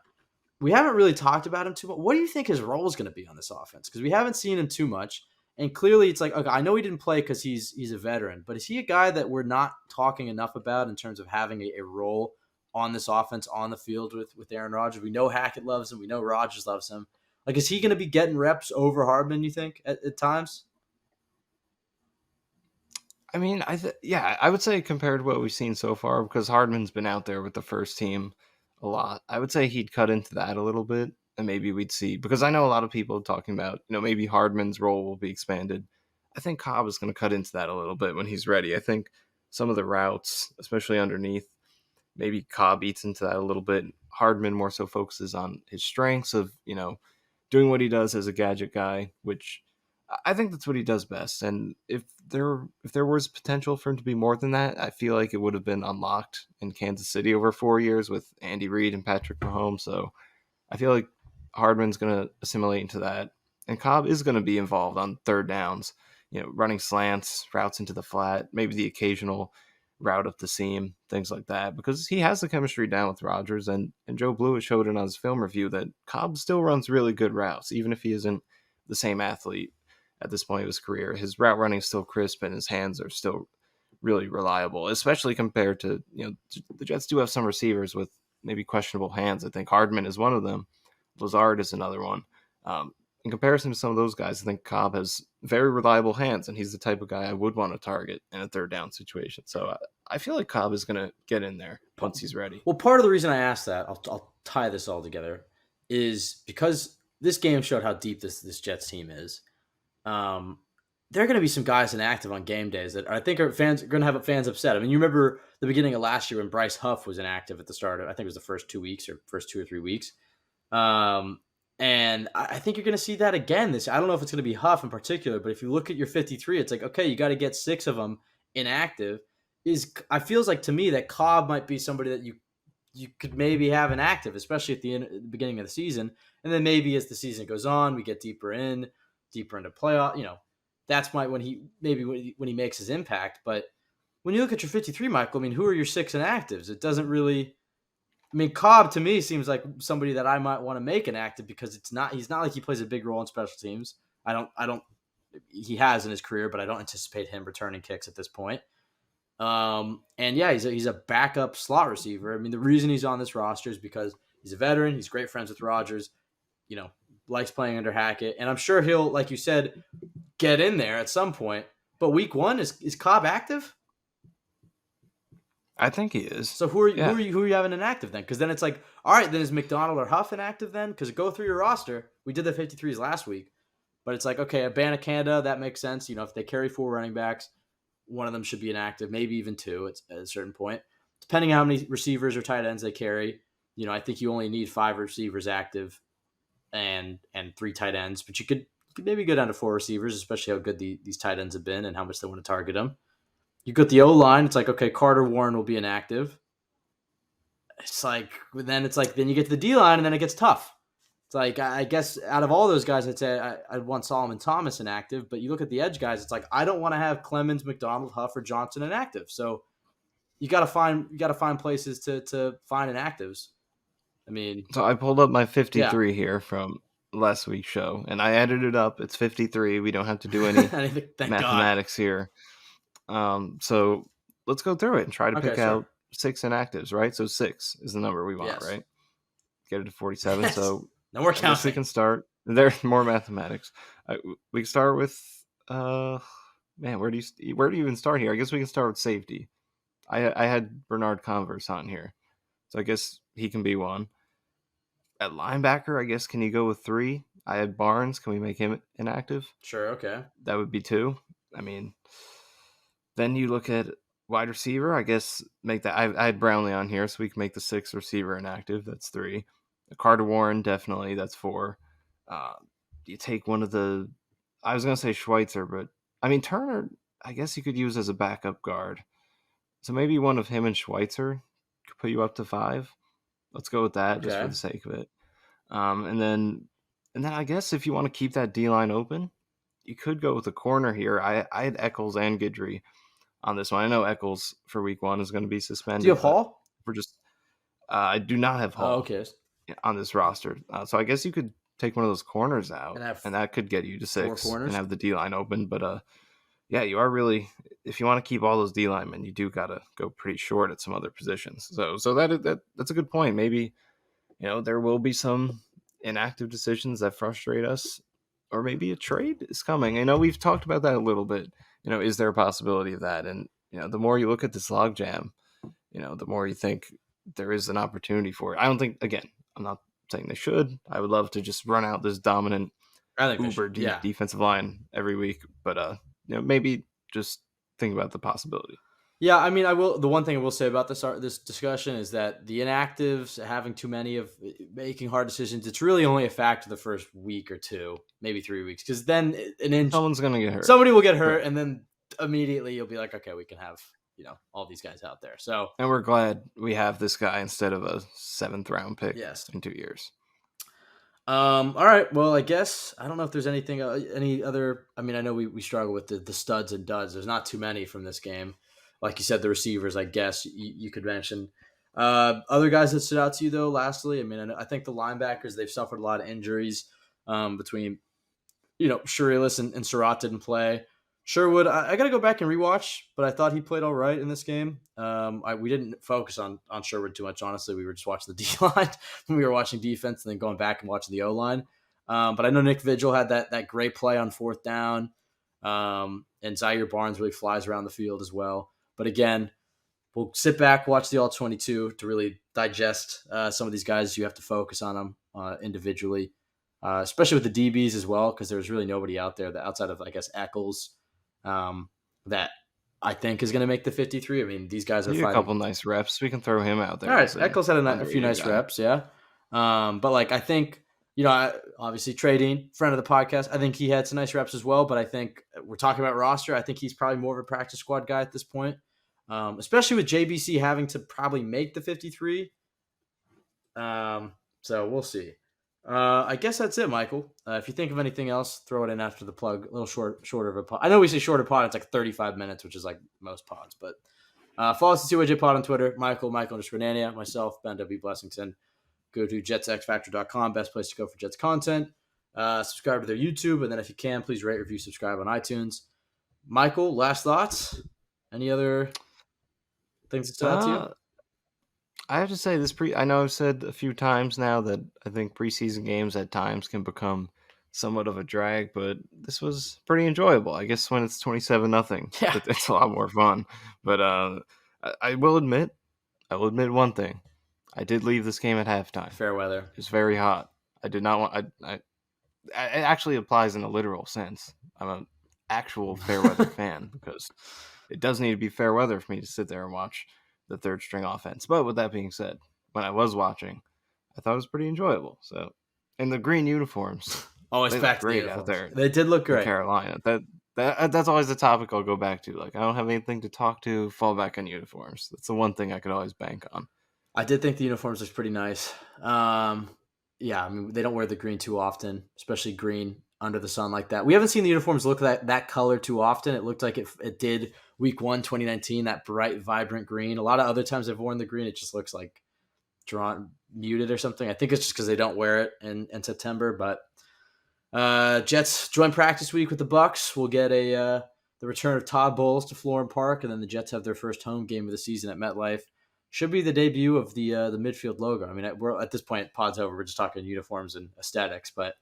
[SPEAKER 1] We haven't really talked about him too much. What do you think his role is going to be on this offense? Because we haven't seen him too much. And clearly it's like, okay, I know he didn't play because he's a veteran, but is he a guy that we're not talking enough about in terms of having a role on this offense on the field with Aaron Rodgers? We know Hackett loves him. We know Rodgers loves him. Like, is he going to be getting reps over Hardman, you think, at times?
[SPEAKER 2] I mean, I would say compared to what we've seen so far, because Hardman's been out there with the first team a lot, I would say he'd cut into that a little bit, and maybe we'd see, because I know a lot of people talking about, maybe Hardman's role will be expanded. I think Cobb is going to cut into that a little bit when he's ready. I think some of the routes, especially underneath, maybe Cobb eats into that a little bit. Hardman more so focuses on his strengths of, doing what he does as a gadget guy, which I think that's what he does best. And if there was potential for him to be more than that, I feel like it would have been unlocked in Kansas City over 4 years with Andy Reid and Patrick Mahomes. So I feel like Hardman's going to assimilate into that. And Cobb is going to be involved on third downs, running slants, routes into the flat, maybe the occasional route up the seam, things like that, because he has the chemistry down with Rodgers. And Joe Blewett showed it on his film review that Cobb still runs really good routes, even if he isn't the same athlete at this point of his career. His route running is still crisp and his hands are still really reliable, especially compared to, the Jets do have some receivers with maybe questionable hands. I think Hardman is one of them. Lazard is another one. In comparison to some of those guys, I think Cobb has very reliable hands, and he's the type of guy I would want to target in a third down situation. So I feel like Cobb is going to get in there once he's ready.
[SPEAKER 1] Well, part of the reason I asked that, I'll tie this all together, is because this game showed how deep this Jets team is. There are going to be some guys inactive on game days that I think are going to have fans upset. I mean, you remember the beginning of last year when Bryce Huff was inactive at the start of, I think it was the first 2 weeks or first 2 or 3 weeks. And I think you're going to see that again I don't know if it's going to be Huff in particular, but if you look at your 53, it's like, okay, you got to get 6 of them inactive. I feels like to me that Cobb might be somebody that you could maybe have inactive, especially at the beginning of the season. And then maybe as the season goes on, we get deeper into playoff, that's when he makes his impact. But when you look at your 53, Michael, I mean, who are your 6 inactives? It doesn't really, I mean, Cobb to me seems like somebody that I might want to make inactive because he's not like he plays a big role in special teams. He has in his career, but I don't anticipate him returning kicks at this point. And yeah, he's a backup slot receiver. I mean, the reason he's on this roster is because he's a veteran. He's great friends with Rodgers, likes playing under Hackett. And I'm sure he'll, like you said, get in there at some point. But week 1, is Cobb active?
[SPEAKER 2] I think he is.
[SPEAKER 1] So who are you having inactive then? Because then it's like, all right, then is McDonald or Huff inactive then? Because go through your roster. We did the 53s last week. But it's like, okay, Abanikanda, that makes sense. If they carry 4 running backs, one of them should be inactive, maybe even 2 at a certain point. Depending on how many receivers or tight ends they carry, I think you only need 5 receivers active and 3 tight ends. But you could maybe go down to 4 receivers, especially how good these tight ends have been and how much they want to target them. You got the O-line. It's like, okay, Carter Warren will be inactive. Then you get to the D-line, and then it gets tough. It's like, I guess out of all those guys, I'd say I'd want Solomon Thomas inactive. But you look at the edge guys, it's like, I don't want to have Clemens, McDonald, Huff, or Johnson inactive. So you got to find places to find inactives. I mean,
[SPEAKER 2] so I pulled up my 53 here from last week's show, and I added it up. It's 53. We don't have to do any mathematics here. So let's go through it and try to pick out 6 inactives, right? So 6 is the number we want, right? get it to 47.
[SPEAKER 1] Yes.
[SPEAKER 2] So
[SPEAKER 1] No more
[SPEAKER 2] I guess we
[SPEAKER 1] counting.
[SPEAKER 2] can start. There's more mathematics. We can start with man. Where do you even start here? I guess we can start with safety. I had Bernard Converse on here, so I guess he can be one. At linebacker, I guess can you go with 3? I had Barnes. Can we make him inactive?
[SPEAKER 1] Sure, okay.
[SPEAKER 2] That would be 2. I mean, then you look at wide receiver. I guess make that. I had Brownlee on here, so we can make the 6th receiver inactive. That's 3. Carter Warren, definitely. That's 4. Uh, you take one of the. I was gonna say Schweitzer, but I mean Turner. I guess you could use as a backup guard. So maybe one of him and Schweitzer could put you up to 5. Let's go with that just for
[SPEAKER 1] Okay.
[SPEAKER 2] the sake of it. And then I guess if you want to keep that D line open, you could go with a corner here. I had Eccles and Guidry on this one. I know Eccles for week 1 is going to be
[SPEAKER 1] Do you
[SPEAKER 2] suspended,
[SPEAKER 1] have
[SPEAKER 2] but
[SPEAKER 1] Hall?
[SPEAKER 2] we're just I do not have
[SPEAKER 1] Oh,
[SPEAKER 2] Hall
[SPEAKER 1] okay.
[SPEAKER 2] on this roster. So I guess you could take one of those corners out,
[SPEAKER 1] And have
[SPEAKER 2] and that could get you to
[SPEAKER 1] 4
[SPEAKER 2] 6 and
[SPEAKER 1] corners?
[SPEAKER 2] have the D line open. But yeah, you are really, if you want to keep all those D linemen, you do got to go pretty short at some other positions. So that's a good point. Maybe there will be some inactive decisions that frustrate us, or maybe a trade is coming. I know we've talked about that a little bit. Is there a possibility of that? And the more you look at this logjam, the more you think there is an opportunity for it. I don't think, again, I'm not saying they should. I would love to just run out this dominant,
[SPEAKER 1] I think they
[SPEAKER 2] uber
[SPEAKER 1] should.
[SPEAKER 2] deep
[SPEAKER 1] Yeah.
[SPEAKER 2] defensive line every week, but maybe just think about the possibility.
[SPEAKER 1] Yeah, I mean, I will. The one thing I will say about this discussion is that the inactives having too many of making hard decisions. It's really only a factor the first week or 2, maybe 3 weeks, because then
[SPEAKER 2] Someone's gonna get hurt.
[SPEAKER 1] somebody will get hurt,
[SPEAKER 2] Right.
[SPEAKER 1] and then immediately you'll be like, okay, we can have all these guys out there. So
[SPEAKER 2] And we're glad we have this guy instead of a 7th round pick
[SPEAKER 1] yes.
[SPEAKER 2] in 2 years.
[SPEAKER 1] All right. Well, I guess I don't know if there's anything, any other. I mean, I know we struggle with the studs and duds. There's not too many from this game. Like you said, the receivers. I guess you could mention other guys that stood out to you though. Lastly, I mean, I think the linebackers, they've suffered a lot of injuries between Shurilis and Surratt didn't play. Sherwood, I got to go back and rewatch, but I thought he played all right in this game. We didn't focus on Sherwood too much, honestly. We were just watching the D line when we were watching defense, and then going back and watching the O line. But I know Nick Vigil had that great play on 4th down, and Zaire Barnes really flies around the field as well. But again, we'll sit back, watch the All 22 to really digest some of these guys. You have to focus on them individually. Especially with the DBs as well, because there's really nobody out there that outside of, I guess, Eccles, that I think is going to make the 53. I mean, these guys are
[SPEAKER 2] Need a
[SPEAKER 1] fighting.
[SPEAKER 2] couple nice reps. We can throw him out there.
[SPEAKER 1] All right, Eccles had a few nice
[SPEAKER 2] guy.
[SPEAKER 1] reps, yeah. But like I think, obviously Trey Dean, friend of the podcast, I think he had some nice reps as well. But I think we're talking about roster. I think he's probably more of a practice squad guy at this point, especially with JBC having to probably make the 53. So we'll see. I guess that's it, Michael. If you think of anything else, throw it in after the plug. A little shorter of a pod. I know we say shorter pod. It's like 35 minutes, which is like most pods. But follow us at CYJ Pod on Twitter. Michael_Nania. Myself, Ben W. Blessington. Go to jetsxfactor.com. Best place to go for Jets content. Subscribe to their YouTube. And then if you can, please rate, review, subscribe on iTunes. Michael, last thoughts? Any other things that stood out to you?
[SPEAKER 2] I have to say I know I've said a few times now that I think preseason games at times can become somewhat of a drag, but this was pretty enjoyable. I guess when it's 27-0,
[SPEAKER 1] Yeah.
[SPEAKER 2] it's a lot more fun. But I will admit one thing. I did leave this game at halftime.
[SPEAKER 1] Fair weather.
[SPEAKER 2] It was very hot. I did not want. It actually applies in a literal sense. I'm an actual fair weather fan because it does need to be fair weather for me to sit there and watch the third string offense. But with that being said, when I was watching, I thought it was pretty enjoyable. So, and the green uniforms,
[SPEAKER 1] Always
[SPEAKER 2] they
[SPEAKER 1] back
[SPEAKER 2] look
[SPEAKER 1] to the
[SPEAKER 2] great
[SPEAKER 1] uniforms.
[SPEAKER 2] out there.
[SPEAKER 1] They did look great.
[SPEAKER 2] Carolina. That's always the topic I'll go back to. Like I don't have anything to talk to. Fall back on uniforms. That's the one thing I could always bank on.
[SPEAKER 1] I did think the uniforms looked pretty nice. Yeah, I mean they don't wear the green too often, especially green under the sun like that. We haven't seen the uniforms look that color too often. It looked like it did week 1, 2019, that bright, vibrant green. A lot of other times they've worn the green, it just looks like drawn muted or something. I think it's just because they don't wear it in September. But Jets join practice week with the Bucks. We'll get the return of Todd Bowles to Florham Park, and then the Jets have their first home game of the season at MetLife. should be the debut of the midfield logo. I mean, we're at this point, pod's over. We're just talking uniforms and aesthetics, but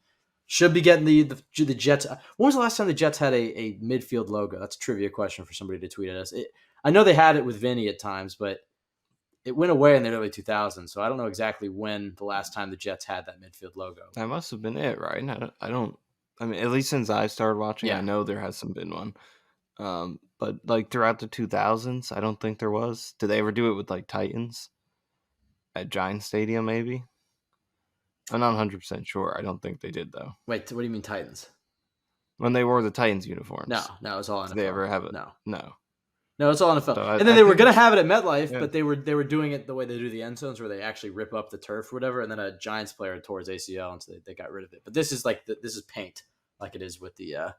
[SPEAKER 1] should be getting the Jets. When was the last time the Jets had a midfield logo? That's a trivia question for somebody to tweet at us. I know they had it with Vinny at times, but it went away in the early 2000s. So I don't know exactly when the last time the Jets had that midfield logo.
[SPEAKER 2] That must have been it, right? I mean, at least since I started watching,
[SPEAKER 1] Yeah.
[SPEAKER 2] I know there hasn't been one. But like throughout the 2000s, I don't think there was. Did they ever do it with like Titans at Giant Stadium? Maybe. I'm not 100% sure. I don't think they did though.
[SPEAKER 1] Wait, what do you mean Titans?
[SPEAKER 2] When they wore the Titans uniforms.
[SPEAKER 1] No, it was all NFL.
[SPEAKER 2] Did they ever have it?
[SPEAKER 1] No.
[SPEAKER 2] No,
[SPEAKER 1] it's all NFL.
[SPEAKER 2] So
[SPEAKER 1] and then they were going to have it at MetLife,
[SPEAKER 2] yeah.
[SPEAKER 1] but they were doing it the way they do the end zones, where they actually rip up the turf or whatever. And then a Giants player tore his ACL, and so they got rid of it. But this is like this is paint, like it is with the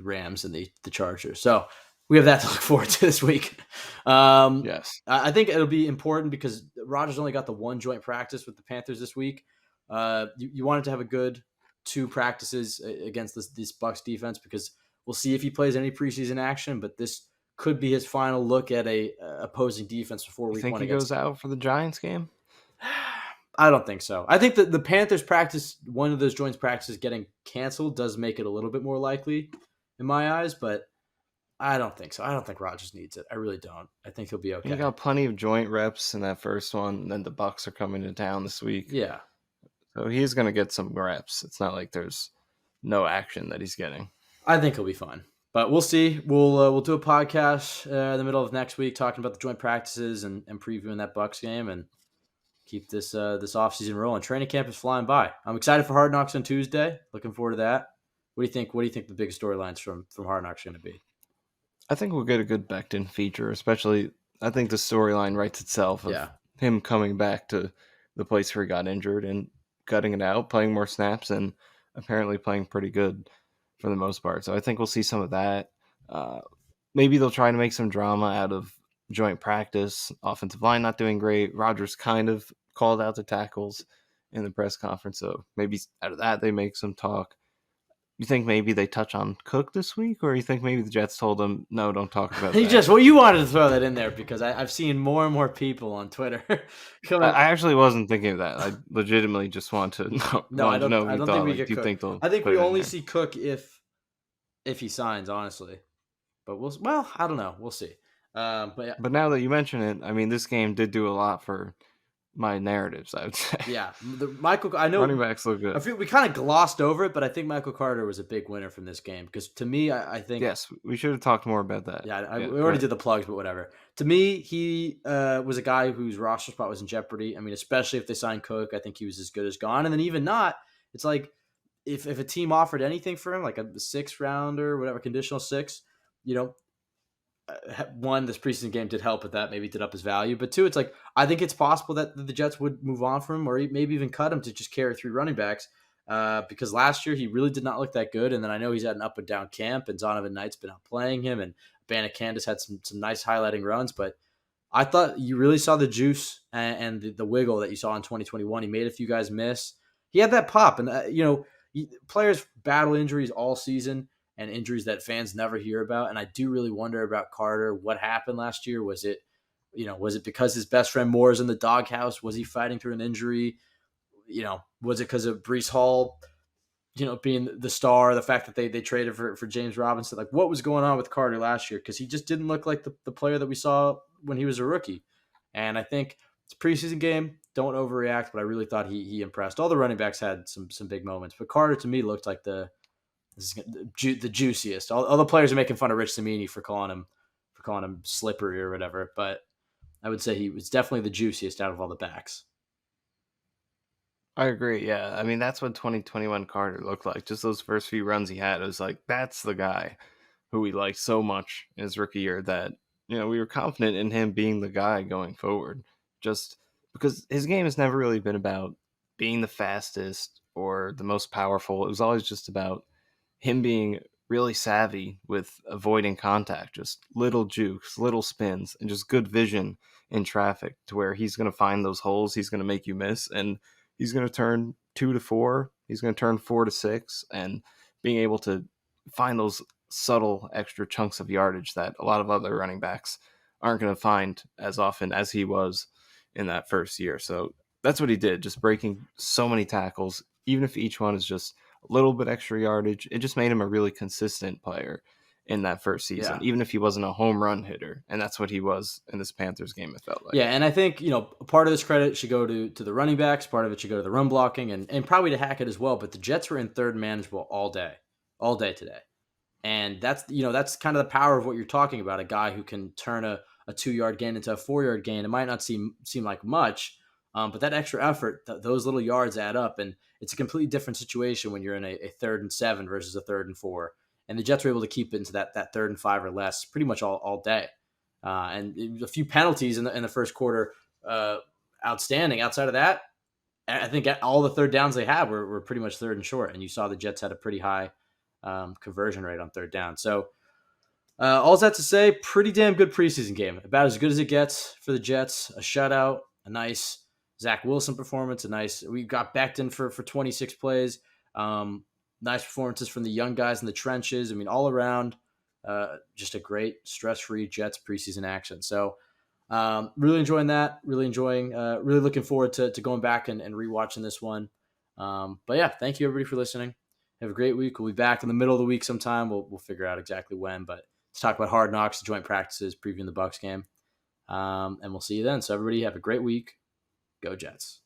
[SPEAKER 1] Rams and the Chargers. So we have that to look forward to this week.
[SPEAKER 2] Yes,
[SPEAKER 1] I think it'll be important because Rodgers only got the one joint practice with the Panthers this week. You wanted to have a good 2 practices against this Bucs defense, because we'll see if he plays any preseason action, but this could be his final look at a opposing defense before
[SPEAKER 2] you
[SPEAKER 1] week
[SPEAKER 2] think
[SPEAKER 1] 1.
[SPEAKER 2] he goes out for the Giants game?
[SPEAKER 1] I don't think so. I think that the Panthers practice, one of those joint practices getting canceled, does make it a little bit more likely in my eyes, but I don't think so. I don't think Rodgers needs it. I really don't. I think he'll be okay.
[SPEAKER 2] He got plenty of joint reps in that first one, and then the Bucs are coming to town this week.
[SPEAKER 1] Yeah.
[SPEAKER 2] So he's going to get some reps. It's not like there's no action that he's getting.
[SPEAKER 1] I think he'll be fine. But we'll see. We'll do a podcast in the middle of next week talking about the joint practices and previewing that Bucs game and keep this offseason rolling. Training camp is flying by. I'm excited for Hard Knocks on Tuesday. Looking forward to that. What do you think? What do you think the biggest storylines from Hard Knocks are going to be?
[SPEAKER 2] I think we'll get a good Becton feature, especially I think the storyline writes itself of him coming back to the place where he got injured and gutting it out, playing more snaps, and apparently playing pretty good for the most part. So I think we'll see some of that. Maybe they'll try to make some drama out of joint practice. Offensive line not doing great. Rodgers kind of called out the tackles in the press conference, so maybe out of that they make some talk. You think maybe they touch on Cook this week, or you think maybe the Jets told them, no, don't talk about that?
[SPEAKER 1] You wanted to throw that in there because I've seen more and more people on Twitter.
[SPEAKER 2] I actually wasn't thinking of that. I legitimately just want to know.
[SPEAKER 1] No, I don't think we get
[SPEAKER 2] do you
[SPEAKER 1] Cook.
[SPEAKER 2] think they'll
[SPEAKER 1] I think we only
[SPEAKER 2] there?
[SPEAKER 1] see Cook if he signs, honestly. But I don't know. We'll see.
[SPEAKER 2] But now that you mention it, I mean, this game did do a lot for my narratives, I would say.
[SPEAKER 1] Yeah, I know
[SPEAKER 2] running backs look good.
[SPEAKER 1] I feel we kind of glossed over it, but I think Michael Carter was a big winner from this game because to me, I think
[SPEAKER 2] yes, we should have talked more about that.
[SPEAKER 1] Yeah, we already did the plugs, but whatever. To me, he was a guy whose roster spot was in jeopardy. I mean, especially if they signed Cook, I think he was as good as gone. And then even not, it's like if a team offered anything for him, like a 6th rounder, whatever, conditional 6, one, this preseason game did help with that, maybe did up his value. But 2, it's like I think it's possible that the Jets would move on from him or maybe even cut him to just carry 3 running backs because last year he really did not look that good. And then I know he's had an up and down camp, and Zonovan Knight's been outplaying him, and Candace had some nice highlighting runs. But I thought you really saw the juice and the wiggle that you saw in 2021. He made a few guys miss. He had that pop, and players battle injuries all season, and injuries that fans never hear about. And I do really wonder about Carter. What happened last year? Was it because his best friend Moore is in the doghouse? Was he fighting through an injury? Was it because of Breece Hall, being the star, the fact that they traded for James Robinson? Like, what was going on with Carter last year? Because he just didn't look like the player that we saw when he was a rookie. And I think it's a preseason game. Don't overreact, but I really thought he impressed. All the running backs had some big moments, but Carter to me looked like the juiciest. All the players are making fun of Rich Cimini for calling him slippery or whatever, but I would say he was definitely the juiciest out of all the backs.
[SPEAKER 2] I agree. Yeah, I mean that's what 2021 Carter looked like. Just those first few runs he had, it was like that's the guy who we liked so much in his rookie year that we were confident in him being the guy going forward. Just because his game has never really been about being the fastest or the most powerful. It was always just about him being really savvy with avoiding contact, just little jukes, little spins, and just good vision in traffic to where he's going to find those holes, he's going to make you miss, and he's going to turn 2 to 4, he's going to turn 4 to 6, and being able to find those subtle extra chunks of yardage that a lot of other running backs aren't going to find as often as he was in that first year. So that's what he did, just breaking so many tackles, even if each one is just a little bit extra yardage. It just made him a really consistent player in that first season,
[SPEAKER 1] Yeah.
[SPEAKER 2] even if he wasn't a home run hitter. And that's what he was in this Panthers game, it felt like.
[SPEAKER 1] Yeah, and I think, part of this credit should go to the running backs, part of it should go to the run blocking, and probably to Hackett as well. But the Jets were in third manageable all day today. And that's kind of the power of what you're talking about, a guy who can turn a 2-yard gain into a 4-yard gain. It might not seem like much, but that extra effort, those little yards add up. And it's a completely different situation when you're in a 3rd and 7 versus a 3rd and 4. And the Jets were able to keep it into that 3rd and 5 or less pretty much all day. And a few penalties in the first quarter, outstanding. Outside of that, I think all the third downs they had were pretty much 3rd and short. And you saw the Jets had a pretty high conversion rate on 3rd down. So all that to say, pretty damn good preseason game. About as good as it gets for the Jets. A shutout, a nice Zach Wilson performance, we got Becton for 26 plays. Nice performances from the young guys in the trenches. I mean, all around, just a great stress-free Jets preseason action. So really enjoying that. Really looking forward to going back and rewatching this one. But yeah, thank you everybody for listening. Have a great week. We'll be back in the middle of the week sometime. We'll figure out exactly when, but let's talk about Hard Knocks, joint practices, previewing the Bucs game. And we'll see you then. So everybody have a great week. Go Jets.